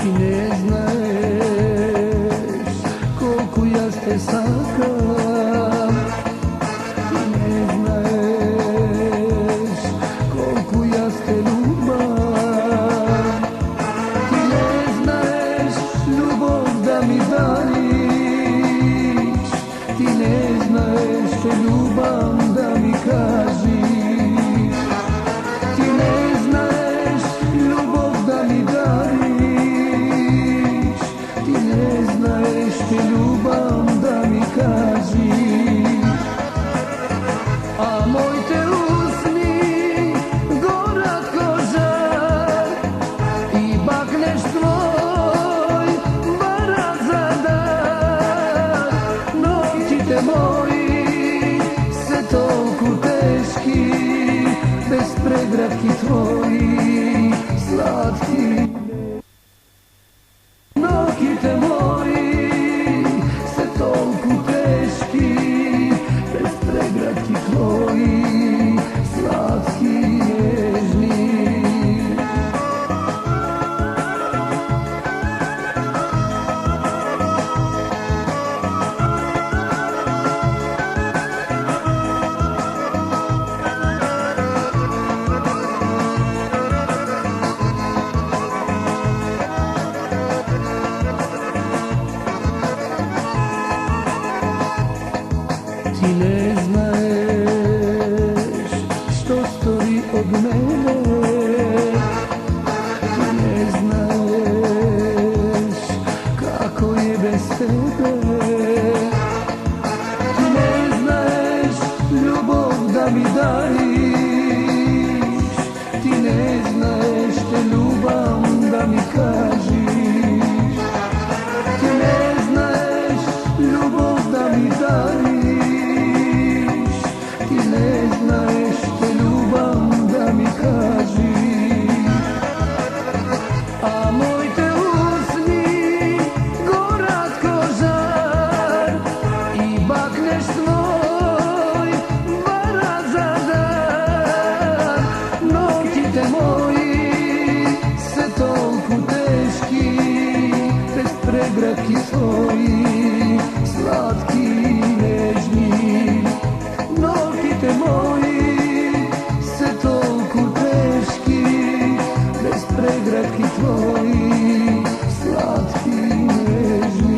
Ti ne znaš koliko ja te sakam, ti ne znaš koliko ja te ljubam, ti ne znaš ljubov da mi dariš, ti ne znaš te ljubav da mi kažiš, ti ne znaš ljubov da mi dariš, te ljubav da mi kažiš, a moj te usni gorak ko žar i bakneš tvoj varat za dar. Noćite moji se toliko teški, bez pregratki tvoji slatki. Noćite moji tvoji slatki nježni. Ti ne znaš što stoji od mene, ti ne znaš kako je bez tebe, ti ne znaš ljubav da mi dariš, ti ne znaš te ljubav da mi kažiš, ti ne znaš ljubav da mi dariš, ti ne znaš te ljubav da mi kažiš, a moj te usni gorak ko žar i bakneš tvoj varat za dar. Noćite moji se toliko teški, bez pregratki tvoji slatki nežni. Noćite moji se toliko teški, bez pregratki tvoji slatki nežni.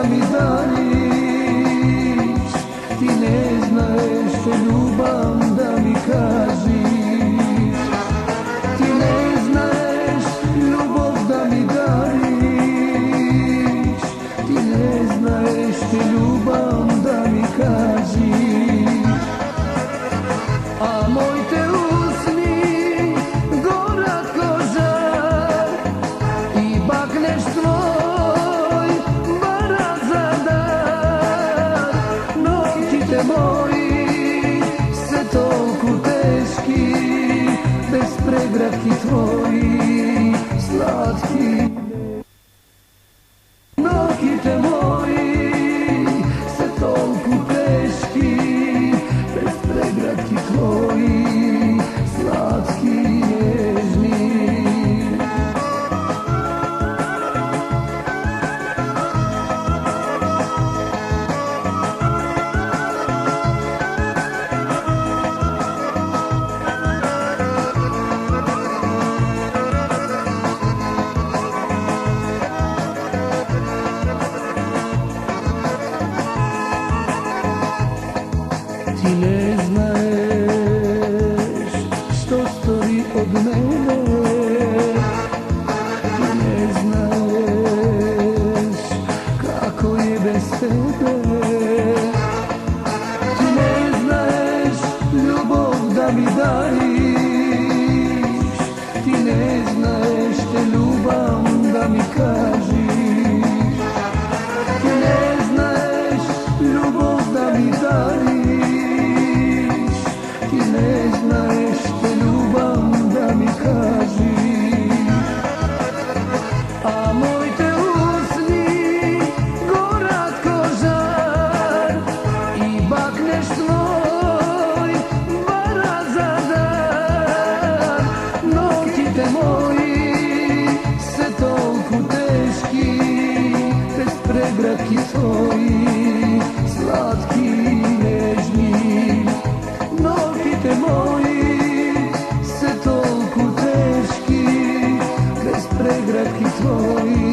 да ми дариш, ти не знаеш што љубам да ми кажиш. Ти не знаеш љубов да ми дариш, ти не знаеш што љубам да ми кажиш. А моите усни горат ко жар и бакнеш твој барат за дар. Ноќите мои се толку тешки, без преградки твои сладки. Ноќите мои се толку тешки, без преградки твои сладки нежни. Ти не знаеш што стори од мене, ти не знаеш како е без тебе. Ти не знаеш љубов да ми дариш, ти не знаеш што љубам да ми кажиш. Ти не знаеш љубов да ми дариш, ти не знаеш што љубам да ми кажиш. А моите усни горат ко жар и бакнеш твој барат за дар. Ноќите мои се толку тешки, без преградки твои сладки нежни. Ноќите мои се толку тешки, без преградки твои